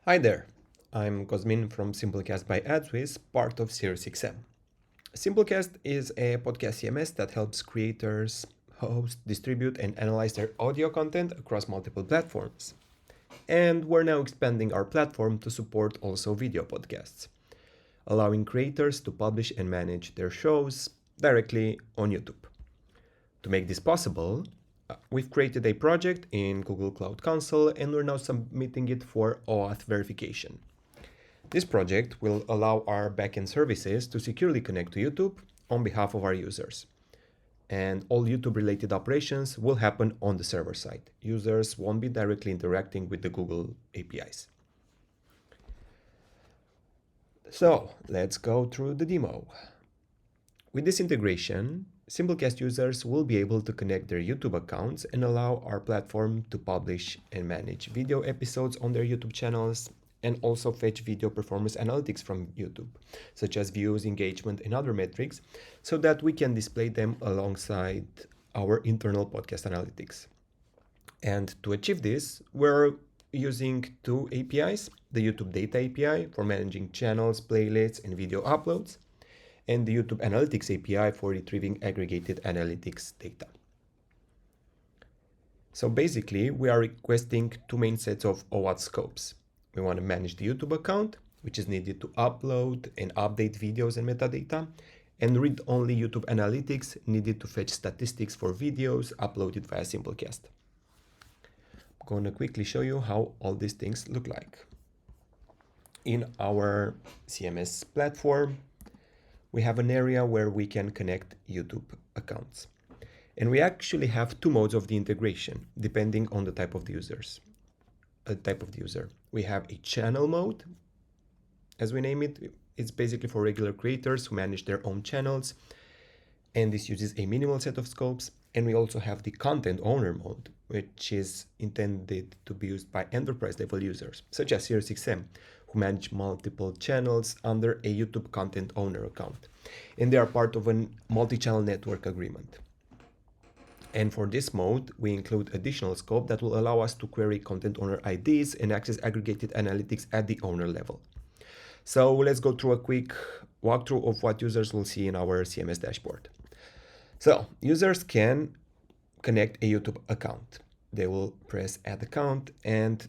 Hi there, I'm Cosmin from Simplecast by AdsWiz, part of SiriusXM. Simplecast is a podcast CMS that helps creators host, distribute, and analyze their audio content across multiple platforms. And we're now expanding our platform to support also video podcasts, allowing creators to publish and manage their shows directly on YouTube. To make this possible, we've created a project in Google Cloud Console and we're now submitting it for OAuth verification. This project will allow our backend services to securely connect to YouTube on behalf of our users. And all YouTube related operations will happen on the server side. Users won't be directly interacting with the Google APIs. So let's go through the demo. With this integration, Simplecast users will be able to connect their YouTube accounts and allow our platform to publish and manage video episodes on their YouTube channels and also fetch video performance analytics from YouTube, such as views, engagement, and other metrics, so that we can display them alongside our internal podcast analytics. And to achieve this, we're using two APIs, the YouTube Data API for managing channels, playlists, and video uploads, and the YouTube Analytics API for retrieving aggregated analytics data. So basically, we are requesting two main sets of OAuth scopes. We want to manage the YouTube account, which is needed to upload and update videos and metadata, and read-only YouTube Analytics needed to fetch statistics for videos uploaded via Simplecast. I'm going to quickly show you how all these things look like. In our CMS platform, we have an area where we can connect YouTube accounts. And we actually have two modes of the integration, depending on the type of the user. We have a channel mode, as we name it. It's basically for regular creators who manage their own channels, and this uses a minimal set of scopes. And we also have the content owner mode, which is intended to be used by enterprise level users, such as SiriusXM, who manage multiple channels under a YouTube content owner account. And they are part of a multi-channel network agreement. And for this mode, we include additional scope that will allow us to query content owner IDs and access aggregated analytics at the owner level. So let's go through a quick walkthrough of what users will see in our CMS dashboard. So users can connect a YouTube account. They will press add account and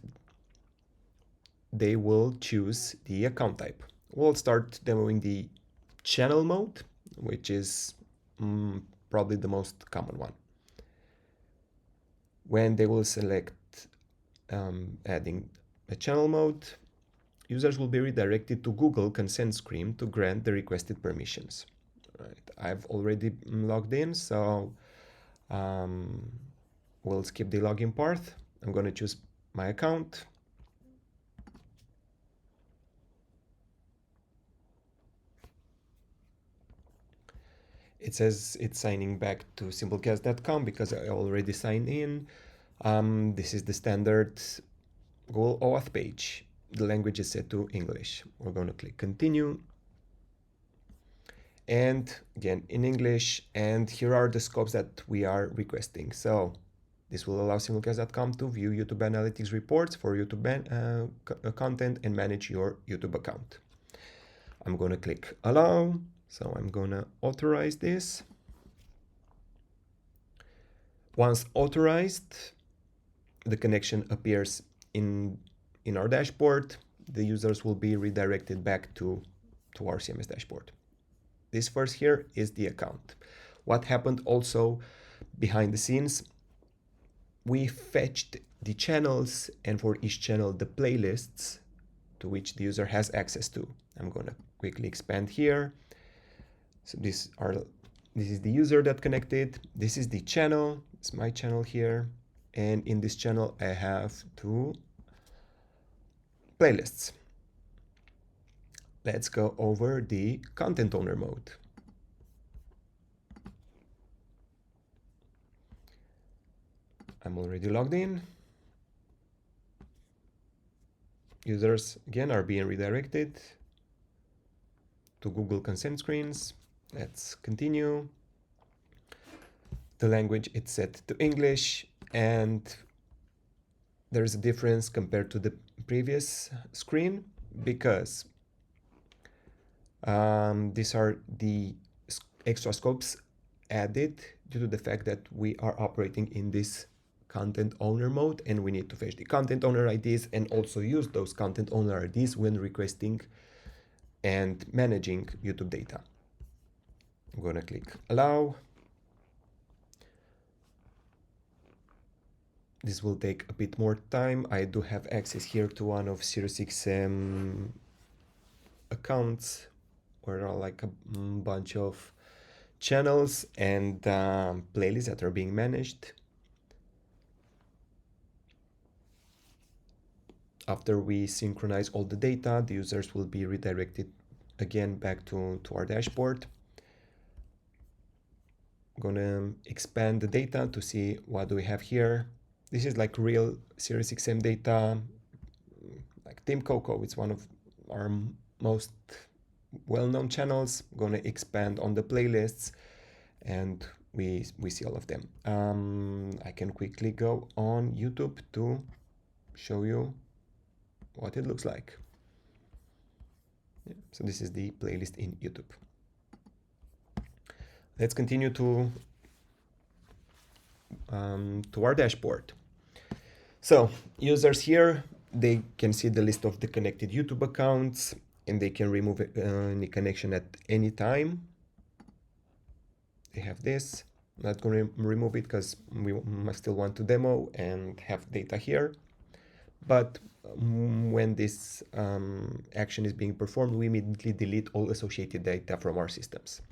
they will choose the account type. We'll start demoing the channel mode, which is probably the most common one. When they will select adding a channel mode, users will be redirected to Google consent screen to grant the requested permissions. Right. I've already logged in, so we'll skip the login part. I'm going to choose my account. It says it's signing back to simplecast.com because I already signed in. This is the standard Google OAuth page. The language is set to English. We're going to click continue. And again, in English. And here are the scopes that we are requesting. So this will allow simplecast.com to view YouTube analytics reports for YouTube content and manage your YouTube account. I'm going to click allow. So I'm going to authorize this. Once authorized, the connection appears in our dashboard. The users will be redirected back to our CMS dashboard. This first here is the account. What happened also behind the scenes, we fetched the channels and for each channel the playlists to which the user has access to. I'm going to quickly expand here. So this is the user that connected. This is the channel. It's my channel here. And in this channel, I have two playlists. Let's go over the content owner mode. I'm already logged in. Users, again, are being redirected to Google consent screens. Let's continue. The language is set to English and there's a difference compared to the previous screen because these are the extra scopes added due to the fact that we are operating in this content owner mode, and we need to fetch the content owner IDs and also use those content owner IDs when requesting and managing YouTube data. I'm gonna click allow. This will take a bit more time. I do have access here to one of SiriusXM accounts where there are like a bunch of channels and playlists that are being managed. After we synchronize all the data, the users will be redirected again back to our dashboard. I'm gonna expand the data to see what do we have here. This is like real SiriusXM data, like Team Coco. It's one of our most well-known channels. I'm gonna expand on the playlists and we see all of them. I can quickly go on YouTube to show you what it looks like. Yeah, so this is the playlist in YouTube. Let's continue to our dashboard. So users here, they can see the list of the connected YouTube accounts and they can remove any connection at any time. They have this. I'm not going to remove it because we still want to demo and have data here. But when this action is being performed, we immediately delete all associated data from our systems.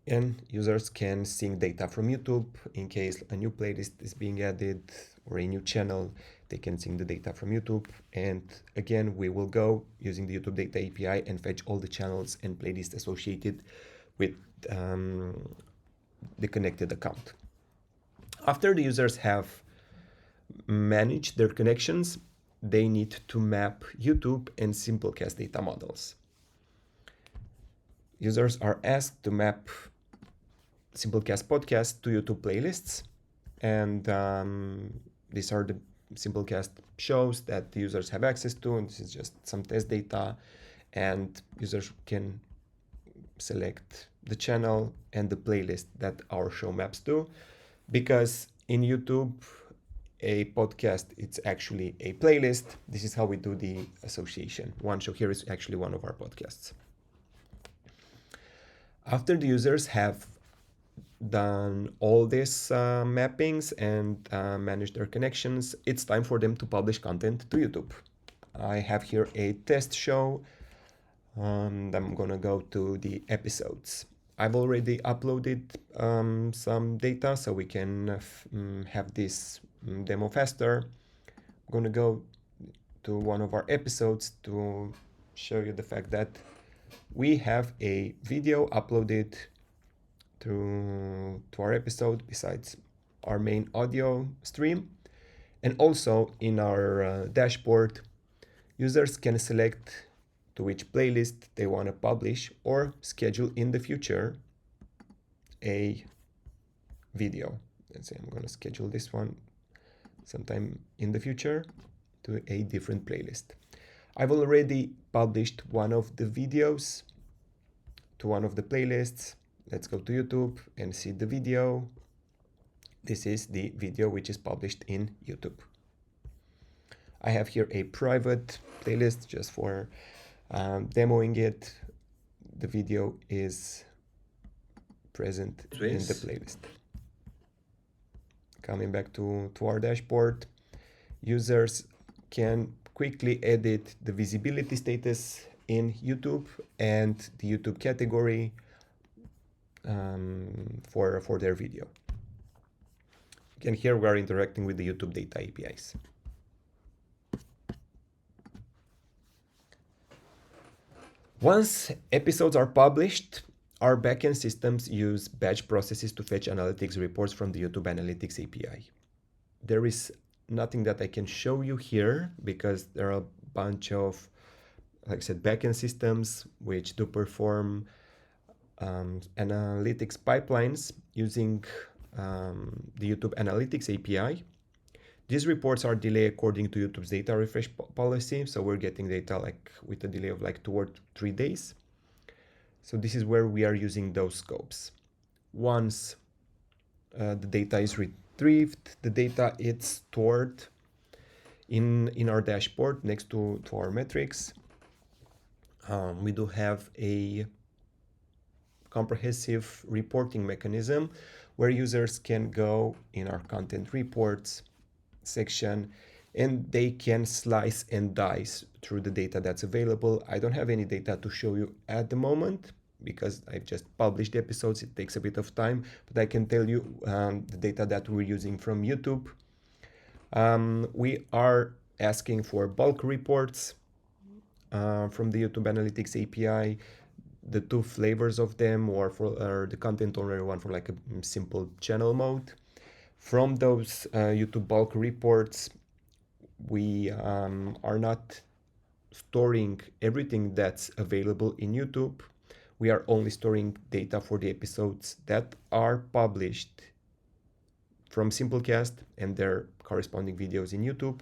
And users can sync data from YouTube in case a new playlist is being added or a new channel. They can sync the data from YouTube. And again, we will go using the YouTube Data API and fetch all the channels and playlists associated with the connected account. After the users have managed their connections, they need to map YouTube and Simplecast data models. Users are asked to map Simplecast podcast to YouTube playlists, and these are the Simplecast shows that the users have access to, and this is just some test data, and users can select the channel and the playlist that our show maps to, because in YouTube a podcast, it's actually a playlist. This is how we do the association. One show here is actually one of our podcasts. After the users have done all these mappings and managed their connections, it's time for them to publish content to YouTube. I have here a test show, and I'm gonna go to the episodes. I've already uploaded some data so we can have this demo faster. I'm gonna go to one of our episodes to show you the fact that we have a video uploaded to our episode besides our main audio stream. And also in our dashboard, users can select to which playlist they want to publish or schedule in the future a video. Let's say I'm going to schedule this one sometime in the future to a different playlist. I've already published one of the videos to one of the playlists. Let's go to YouTube and see the video. This is the video which is published in YouTube. I have here a private playlist just for demoing it. The video is present in the playlist. Coming back to our dashboard, users can quickly edit the visibility status in YouTube and the YouTube category for their video. Again, here we are interacting with the YouTube data APIs. Once episodes are published, our backend systems use batch processes to fetch analytics reports from the YouTube Analytics API. There is nothing that I can show you here because there are a bunch of, like I said, backend systems which do perform analytics pipelines using the YouTube Analytics API. These reports are delayed according to YouTube's data refresh policy. So we're getting data like with a delay of like 2 or 3 days. So this is where we are using those scopes. Once the data is retrieved, the data is stored in our dashboard next to our metrics. We do have a comprehensive reporting mechanism where users can go in our content reports section and they can slice and dice through the data that's available. I don't have any data to show you at the moment because I've just published the episodes. It takes a bit of time, but I can tell you the data that we're using from YouTube. We are asking for bulk reports from the YouTube Analytics API, the 2 flavors of them, or for the content owner one for like a simple channel mode. From those YouTube bulk reports, we are not storing everything that's available in YouTube. We are only storing data for the episodes that are published from Simplecast and their corresponding videos in YouTube.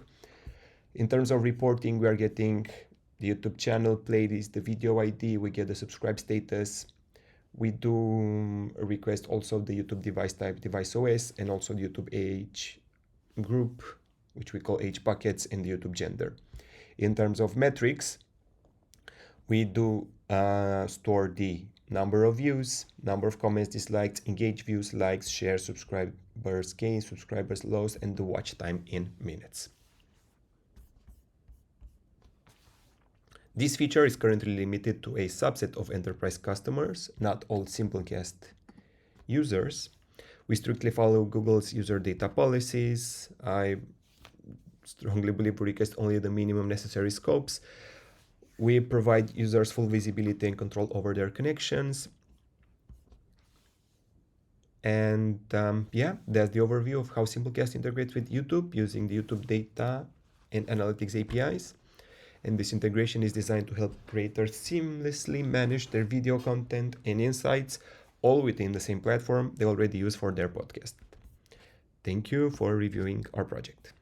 In terms of reporting, we are getting the YouTube channel playlist, the video ID, we get the subscribe status. We do request also the YouTube device type, device OS, and also the YouTube age group, which we call age buckets, and the YouTube gender. In terms of metrics, we do store the number of views, number of comments, dislikes, engaged views, likes, shares, subscribers gains, subscribers lost, and the watch time in minutes. This feature is currently limited to a subset of enterprise customers, not all Simplecast users. We strictly follow Google's user data policies. I strongly believe we request only the minimum necessary scopes. We provide users full visibility and control over their connections. And yeah, that's the overview of how Simplecast integrates with YouTube using the YouTube data and analytics APIs. And this integration is designed to help creators seamlessly manage their video content and insights, all within the same platform they already use for their podcast. Thank you for reviewing our project.